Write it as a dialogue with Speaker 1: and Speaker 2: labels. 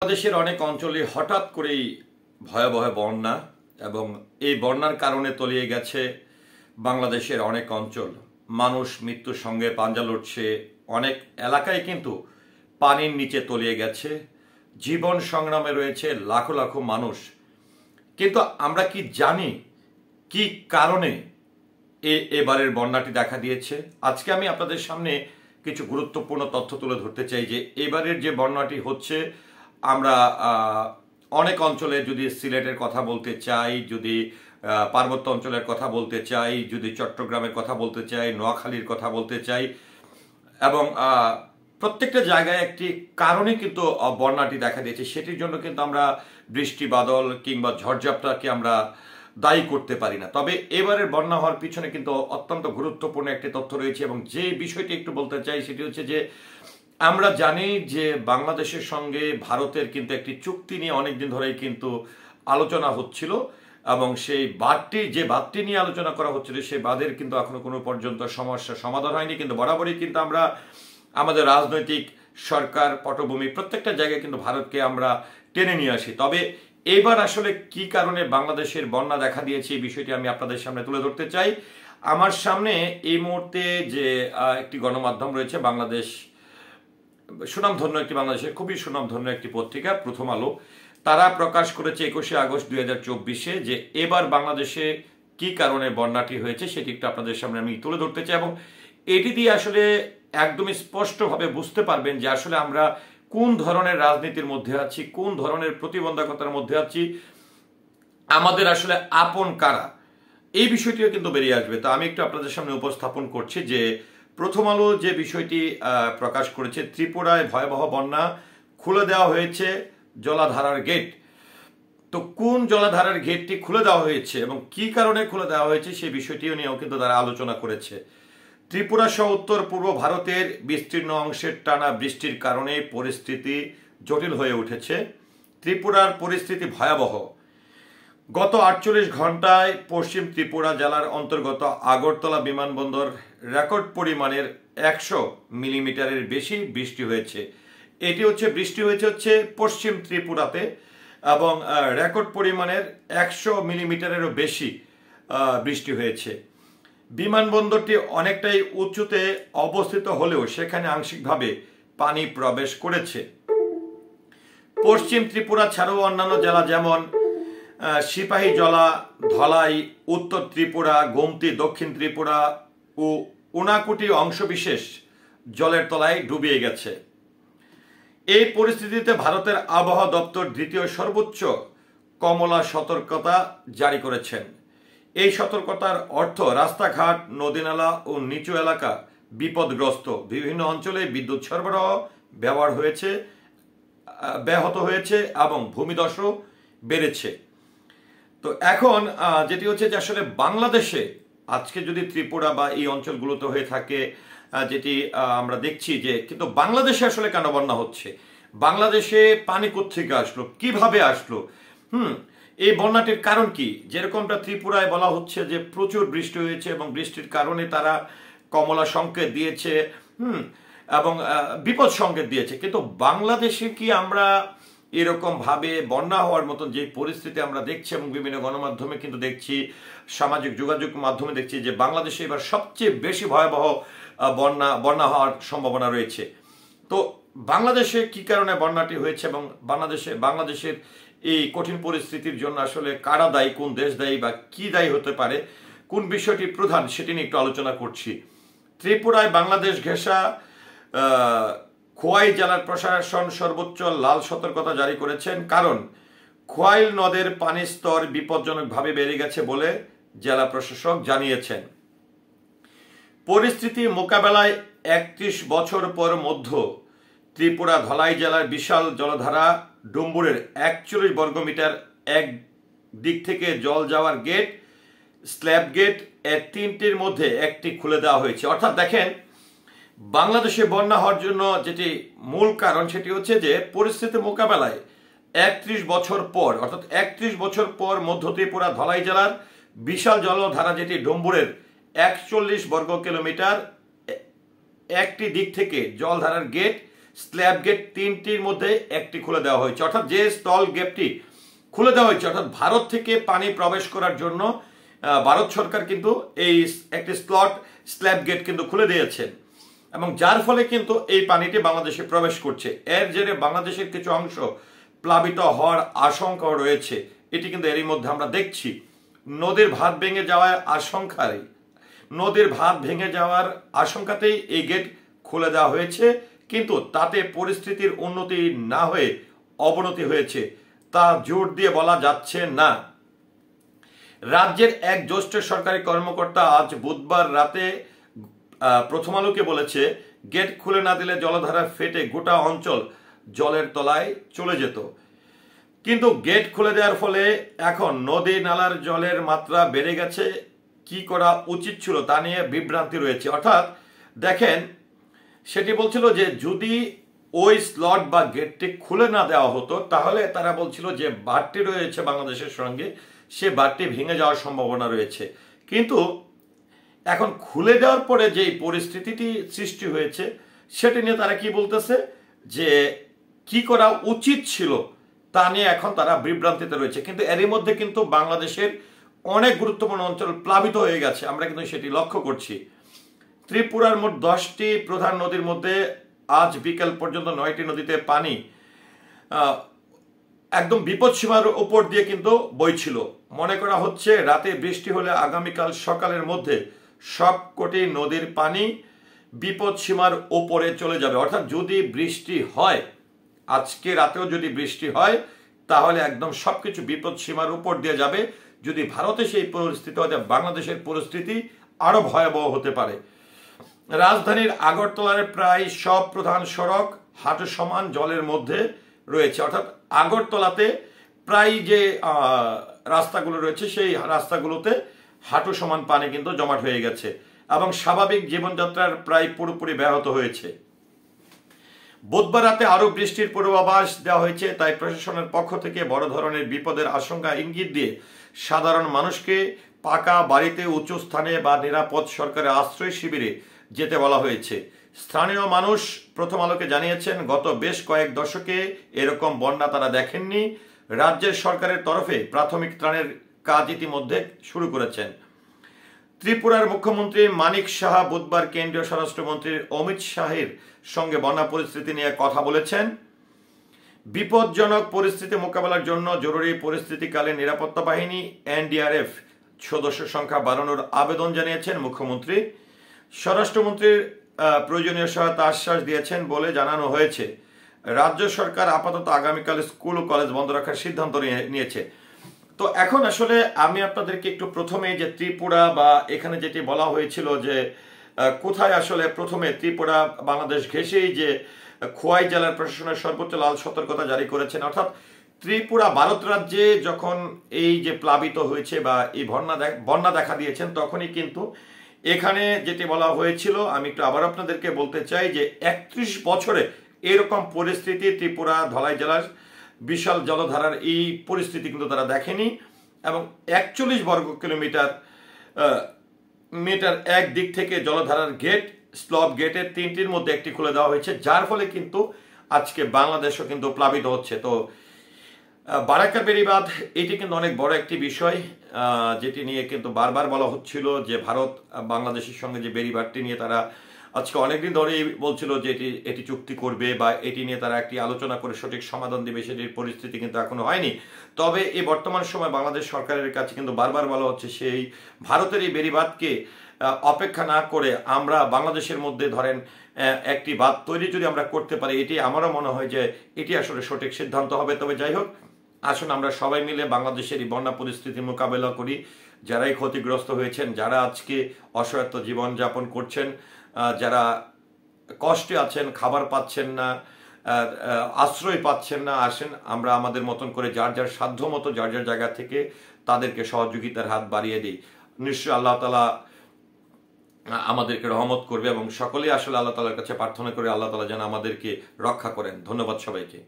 Speaker 1: বাংলাদেশের অনেক অঞ্চলে হঠাৎ করেই ভয়াবহ বন্যা এবং এই বন্যার কারণে তলিয়ে গেছে বাংলাদেশের অনেক অঞ্চল। মানুষ মৃত্যুর সঙ্গে পাঞ্জা লড়ছে, অনেক এলাকায় কিন্তু পানির নিচে তলিয়ে গেছে, জীবন সংগ্রামে রয়েছে লাখো লাখো মানুষ। কিন্তু আমরা কি জানি কি কারণে এবারের বন্যাটি দেখা দিয়েছে? আজকে আমি আপনাদের সামনে কিছু গুরুত্বপূর্ণ তথ্য তুলে ধরতে চাই যে এবারের যে বন্যাটি হচ্ছে, আমরা অনেক অঞ্চলে যদি সিলেটের কথা বলতে চাই, যদি পার্বত্য অঞ্চলের কথা বলতে চাই, যদি চট্টগ্রামের কথা বলতে চাই, নোয়াখালীর কথা বলতে চাই, এবং প্রত্যেকটা জায়গায় একটি কারণে কিন্তু বন্যাটি দেখা দিয়েছে। সেটির জন্য কিন্তু আমরা বৃষ্টি বাদল কিংবা ঝড়ঝাপটাকে আমরা দায়ী করতে পারি না। তবে এবারের বন্যা হওয়ার পিছনে কিন্তু অত্যন্ত গুরুত্বপূর্ণ একটি তথ্য রয়েছে এবং যে বিষয়টি একটু বলতে চাই সেটি হচ্ছে যে আমরা জানি যে বাংলাদেশের সঙ্গে ভারতের কিন্তু একটি চুক্তি নিয়ে অনেকদিন ধরেই কিন্তু আলোচনা হচ্ছিল এবং সেই বাঁধটি নিয়ে আলোচনা করা হচ্ছিল, সেই বাঁধের কিন্তু এখনো কোনো পর্যন্ত সমস্যার সমাধান হয়নি। কিন্তু বরাবরই কিন্তু আমরা আমাদের রাজনৈতিক সরকার পটভূমি প্রত্যেকটা জায়গায় কিন্তু ভারতকে আমরা টেনে নিয়ে আসি। তবে এবার আসলে কি কারণে বাংলাদেশের বন্যা দেখা দিয়েছে এই বিষয়টি আমি আপনাদের সামনে তুলে ধরতে চাই। আমার সামনে এই মুহূর্তে যে একটি গণমাধ্যম রয়েছে, বাংলাদেশ সুনামধন্য একটি, বাংলাদেশের খুবই সুনামধন্য একটি পত্রিকা প্রথম আলো, তারা প্রকাশ করেছে 21শে আগস্ট 2024 যে এবার বাংলাদেশে কি কারণে বন্যাটি হয়েছে সেটি একটু আপনাদের সামনে আমি তুলে ধরতে চাই এবং এটি দিয়ে আসলে একদমই স্পষ্টভাবে বুঝতে পারবেন যে আসলে আমরা কোন ধরনের রাজনীতির মধ্যে আছি, কোন ধরনের প্রতিবন্ধকতার মধ্যে আছি, আমাদের আসলে আপন কারা, এই বিষয়টিও কিন্তু বেরিয়ে আসবে। তো আমি একটু আপনাদের সামনে উপস্থাপন করছি যে প্রথম আলো যে বিষয়টি প্রকাশ করেছে, ত্রিপুরায় ভয়াবহ বন্যা, খুলে দেওয়া হয়েছে জলাধারার গেট। তো কোন জলাধারার গেটটি খুলে দেওয়া হয়েছে এবং কি কারণে খুলে দেওয়া হয়েছে সেই বিষয়টিও নিয়েও কিন্তু তারা আলোচনা করেছে। ত্রিপুরা সহ উত্তর পূর্ব ভারতের বিস্তীর্ণ অংশের টানা বৃষ্টির কারণে পরিস্থিতি জটিল হয়ে উঠেছে। ত্রিপুরার পরিস্থিতি ভয়াবহ। গত 48 ঘন্টায় পশ্চিম ত্রিপুরা জেলার অন্তর্গত আগরতলা বিমানবন্দর রেকর্ড পরিমাণের 100 মিলিমিটারের বেশি বৃষ্টি হয়েছে। এটি বৃষ্টি হয়েছে পশ্চিম ত্রিপুরাতে এবং রেকর্ড পরিমাণের 100 মিলিমিটারেরও বেশি বৃষ্টি হয়েছে। বিমানবন্দরটি অনেকটাই উঁচুতে অবস্থিত হলেও সেখানে আংশিকভাবে পানি প্রবেশ করেছে। পশ্চিম ত্রিপুরা ছাড়াও অন্যান্য জেলা যেমন সিপাহীজলা, ধলাই, উত্তর ত্রিপুরা, গোমতি, দক্ষিণ ত্রিপুরা ও উনাকুটি অংশবিশেষ জলের তলায় ডুবিয়ে গেছে। এই পরিস্থিতিতে ভারতের আবহাওয়া দপ্তর দ্বিতীয় সর্বোচ্চ কমলা সতর্কতা জারি করেছেন। এই সতর্কতার অর্থ রাস্তাঘাট, নদীনালা ও নিচু এলাকা বিপদগ্রস্ত। বিভিন্ন অঞ্চলে বিদ্যুৎ সরবরাহ ব্যাহত হয়েছে এবং ভূমিধসও বেড়েছে। তো এখন যেটি হচ্ছে যে আসলে বাংলাদেশে আজকে যদি ত্রিপুরা বা এই অঞ্চলগুলোতে হয়ে থাকে, যেটি আমরা দেখছি যে কিন্তু বাংলাদেশে আসলে কেন বন্যা হচ্ছে, বাংলাদেশে পানি কোত্থেকে আসলো, কিভাবে আসলো, এই বন্যাটির কারণ কি? যেরকমটা ত্রিপুরায় বলা হচ্ছে যে প্রচুর বৃষ্টি হয়েছে এবং বৃষ্টির কারণে তারা কমলা সংকেত দিয়েছে এবং বিপদ সংকেত দিয়েছে। কিন্তু বাংলাদেশে কি আমরা এরকম ভাবে বন্যা হওয়ার মতন যে পরিস্থিতি আমরা দেখছি এবং বিভিন্ন গণমাধ্যমে কিন্তু দেখছি, সামাজিক যোগাযোগ মাধ্যমে দেখছি যে বাংলাদেশে এবার সবচেয়ে বেশি ভয়াবহ বন্যা হওয়ার সম্ভাবনা রয়েছে। তো বাংলাদেশে কি কারণে বন্যাটি হয়েছে এবং বাংলাদেশের এই কঠিন পরিস্থিতির জন্য আসলে কারা দায়ী, কোন দেশ দায়ী বা কি দায়ী হতে পারে, কোন বিষয়টি প্রধান সেটি নিয়ে একটু আলোচনা করছি। ত্রিপুরায় বাংলাদেশ ঘেঁষা খোয়াই জেলার প্রশাসন সর্বোচ্চ লাল সতর্কতা জারি করেছেন, কারণ খোয়াইল নদের পানির স্তর বিপজ্জনকভাবে বেড়ে গেছে বলে জেলা প্রশাসক জানিয়েছেন। পরিস্থিতি মোকাবেলায় 31 বছর পর মধ্য ত্রিপুরা ধলাই জেলার বিশাল জলধারা ডুম্বুরের 41 বর্গমিটার এক দিক থেকে জল যাওয়ার গেট, স্ল্যাব গেট এর তিনটির মধ্যে একটি খুলে দেওয়া হয়েছে। অর্থাৎ দেখেন, বাংলাদেশে বন্যা হওয়ার জন্য যেটি মূল কারণ সেটি হচ্ছে যে পরিস্থিতি মোকাবেলায় 31 বছর পর, অর্থাৎ 31 বছর পর মধ্য ত্রিপুরা ধলাই জেলার বিশাল জলধারা যেটি ডুম্বুরের 41 বর্গ কিলোমিটার একটি দিক থেকে জলধারার গেট, স্ল্যাব গেট তিনটির মধ্যে একটি খুলে দেওয়া হয়েছে, অর্থাৎ যে স্থল গেটটি খুলে দেওয়া হয়েছে, অর্থাৎ ভারত থেকে পানি প্রবেশ করার জন্য ভারত সরকার কিন্তু এই একটি স্ল্যাব গেট কিন্তু খুলে দিয়েছে, এবং যার ফলে কিন্তু এই পানিটি বাংলাদেশে প্রবেশ করছে। এর জেরে বাংলাদেশের কিছু অংশ প্লাবিত হওয়ার আশঙ্কা রয়েছে, এটি কিন্তু এরই মধ্যে আমরা দেখছি। নদীর ভাত ভেঙে যাওয়ার আশঙ্কাতেই এই গেট খুলে দেওয়া হয়েছে, কিন্তু তাতে পরিস্থিতির উন্নতি না হয়ে অবনতি হয়েছে তা জোর দিয়ে বলা যাচ্ছে না। রাজ্যের এক জ্যেষ্ঠ সরকারি কর্মকর্তা আজ বুধবার রাতে প্রথম আলোকে বলেছে, গেট খুলে না দিলে জলধারা ফেটে গোটা অঞ্চল জলের তলায় চলে যেত। কিন্তু গেট খুলে দেওয়ার ফলে এখন নদী নালার জলের মাত্রা বেড়ে গেছে, কি করা উচিত ছিল তা নিয়ে বিভ্রান্তি রয়েছে। অর্থাৎ দেখেন, সেটি বলছিল যে যদি ওই স্লট বা গেটটি খুলে না দেওয়া হতো তাহলে তারা বলছিল যে বাঁধটি রয়েছে বাংলাদেশের সঙ্গে, সে বাঁধটি ভেঙে যাওয়ার সম্ভাবনা রয়েছে। কিন্তু এখন খুলে দেওয়ার পরে যে পরিস্থিতিটি সৃষ্টি হয়েছে সেটি নিয়ে তারা কি বলতেছে, যে কি করা উচিত ছিল তা নিয়ে এখন তারা বিভ্রান্তিতে রয়েছে। কিন্তু এরই মধ্যে কিন্তু বাংলাদেশের অনেক গুরুত্বপূর্ণ অঞ্চল প্লাবিত হয়ে গেছে, আমরা কিন্তু সেটি লক্ষ্য করছি। ত্রিপুরার মোট 10টি প্রধান নদীর মধ্যে আজ বিকেল পর্যন্ত 9টি নদীতে পানি একদম বিপদসীমার উপর দিয়ে কিন্তু বইছিল। মনে করা হচ্ছে রাতে বৃষ্টি হলে আগামীকাল সকালের মধ্যে সবকটি নদীর পানি বিপদসীমার উপরে চলে যাবে। অর্থাৎ যদি বৃষ্টি হয়, আজকে রাতেও যদি বৃষ্টি হয় তাহলে একদম সবকিছু বিপদসীমার উপর দিয়ে যাবে। যদি ভারতে সেই পরিস্থিতি হয়, বাংলাদেশের পরিস্থিতি আরো ভয়াবহ হতে পারে। রাজধানীর আগরতলার প্রায় সব প্রধান সড়ক হাঁটু সমান জলের মধ্যে রয়েছে। অর্থাৎ আগরতলাতে প্রায় যে রাস্তাগুলো রয়েছে সেই রাস্তাগুলোতে হাঁটু সমান পানি কিন্তু জমাট হয়ে গেছে এবং স্বাভাবিক জীবনযাত্রার প্রায় পুরোপুরি ব্যাহত হয়েছে। বুধবার রাতে আরো বৃষ্টির পূর্বাভাস দেওয়া হয়েছে, তাই প্রশাসনের পক্ষ থেকে বড় ধরনের বিপদের আশঙ্কা ইঙ্গিত দিয়ে সাধারণ মানুষকে পাকা বাড়িতে, উঁচু স্থানে বা নিরাপদ সরকারি আশ্রয় শিবিরে যেতে বলা হয়েছে। স্থানীয় মানুষ প্রথম আলোকে জানিয়েছেন, গত বেশ কয়েক দশকে এরকম বন্যা তারা দেখেননি। রাজ্যের সরকারের তরফে প্রাথমিক ত্রাণের কাজ ইতিমধ্যে শুরু করেছেন। ত্রিপুরার মুখ্যমন্ত্রী মানিক সাহা বুধবার কেন্দ্রীয় স্বরাষ্ট্রমন্ত্রী অমিত শাহের সঙ্গে বন্যা পরিস্থিতি নিয়ে কথা বলেছেন। বিপজ্জনক পরিস্থিতি মোকাবেলার জন্য জরুরি পরিস্থিতিকালীন নিরাপত্তা বাহিনী এনডিআরএফ সদস্য সংখ্যা বাড়ানোর আবেদন জানিয়েছেন মুখ্যমন্ত্রী। স্বরাষ্ট্রমন্ত্রীর প্রয়োজনীয় সহায়তা আশ্বাস দিয়েছেন বলে জানানো হয়েছে। রাজ্য সরকার আপাতত আগামীকাল স্কুল ও কলেজ বন্ধ রাখার সিদ্ধান্ত নিয়েছে। তো এখন আসলে আমি আপনাদেরকে একটু প্রথমে যে ত্রিপুরা বা এখানে যেটি বলা হয়েছিল যে কোথায় আসলে প্রথমে ত্রিপুরা বাংলাদেশ ঘেঁষেই যে খোয়াই জেলার প্রশাসনের সর্বোচ্চ লাল সতর্কতা জারি করেছেন। অর্থাৎ ত্রিপুরা ভারত রাজ্যে যখন এই যে প্লাবিত হয়েছে বা এই বন্যা দেখা দিয়েছেন তখনই কিন্তু এখানে যেটি বলা হয়েছিল, আমি একটু আবার আপনাদেরকে বলতে চাই যে 31 বছরে এরকম পরিস্থিতি ত্রিপুরা ধলাই জেলার বিশাল জলধারার এই পরিস্থিতি কিন্তু তারা দেখেনি, এবং 41 বর্গ কিলোমিটার এক দিক থেকে জলধারার গেট, স্লপ গেটের 3টির মধ্যে একটি খুলে দেওয়া হয়েছে, যার ফলে কিন্তু আজকে বাংলাদেশও কিন্তু প্লাবিত হচ্ছে। তো বারাক্কা বেড়িবাঁধ এটি কিন্তু অনেক বড় একটি বিষয়, যেটি নিয়ে কিন্তু বারবার বলা হচ্ছিল যে ভারত বাংলাদেশের সঙ্গে যে বেড়িবাঁধটি নিয়ে তারা আজকে অনেকদিন ধরেই বলছিল যে এটি চুক্তি করবে বা এটি নিয়ে তারা একটি আলোচনা করে সঠিক সমাধান দেবে, সেটির পরিস্থিতি কিন্তু এখনো হয়নি। তবে এই বর্তমান সময় বাংলাদেশ সরকারের কাছে কিন্তু বারবার বলা হচ্ছে সেই ভারতের এই বেড়িবাঁধকে অপেক্ষা না করে আমরা বাংলাদেশের মধ্যে ধরেন একটি বাঁধ তৈরি যদি আমরা করতে পারি, এটি আমারও মনে হয় যে এটি আসলে সঠিক সিদ্ধান্ত হবে। তবে যাই হোক, আসুন আমরা সবাই মিলে বাংলাদেশের এই বন্যা পরিস্থিতি মোকাবেলা করি। যারাই ক্ষতিগ্রস্ত হয়েছেন, যারা আজকে অসহায়ত্ব জীবনযাপন করছেন, যারা কষ্টে আছেন, খাবার পাচ্ছেন না, আশ্রয় পাচ্ছেন না, আসেন আমরা আমাদের মতন করে যার যার সাধ্য মতো যার যার জায়গা থেকে তাদেরকে সহযোগিতার হাত বাড়িয়ে দিই। নিশ্চয়ই আল্লাহ তাআলা আমাদেরকে রহমত করবে এবং সকলেই আসলে আল্লাহ তাআলার কাছে প্রার্থনা করে আল্লাহ তাআলা যেন আমাদেরকে রক্ষা করেন। ধন্যবাদ সবাইকে।